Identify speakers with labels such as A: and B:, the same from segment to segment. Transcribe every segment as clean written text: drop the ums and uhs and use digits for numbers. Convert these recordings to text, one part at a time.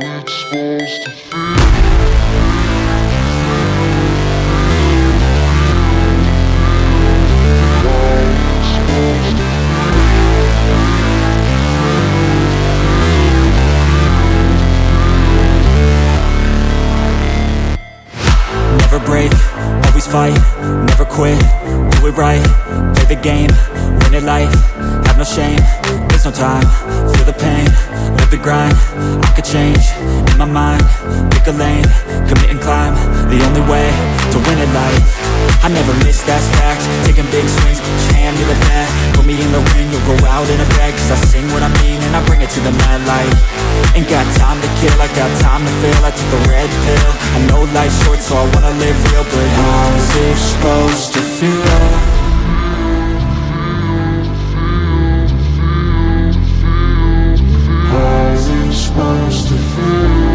A: it's supposed to feel.
B: Never break, always fight, never quit, do it right, play the game, win it life, have no shame, there's no time, feel the pain, live the grind, I could change, in my mind, pick a lane, commit and climb, the only way to win at life. I never miss, that's fact, taking big swings, put your hand to the bat, put me in the ring, you'll go out in a bag, cause I sing what I mean and I bring it to the mad light. Ain't got time to kill, I got time to feel, I took the red pill, I know life's short so I wanna live real, but how's it supposed to feel?
A: How's it supposed to feel?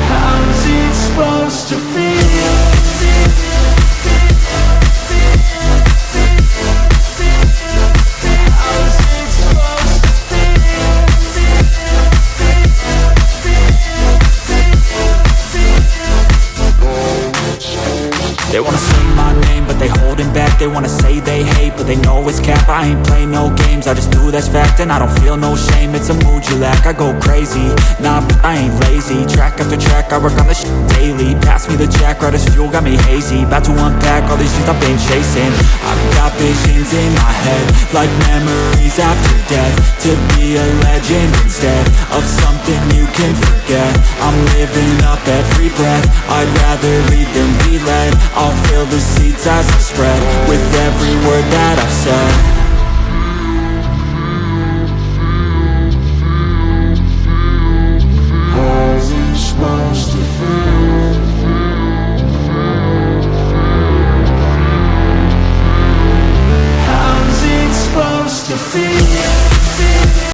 B: How's it supposed to feel? They wanna say my name, but they holding back. They wanna say they hate, but they know it's cap. I ain't play no games, I just do that's fact. And I don't feel no shame, it's a mood you lack. I go crazy, nah, but I ain't lazy. Track after track, I work on this shit daily. Pass me the jack, right as fuel, got me hazy. About to unpack all these things I've been chasing. I've got visions in my head, like memories after death. To be a legend instead of something you can forget. I'm living up every breath, I'd rather lead than be led. I'll fill the seats as I spread with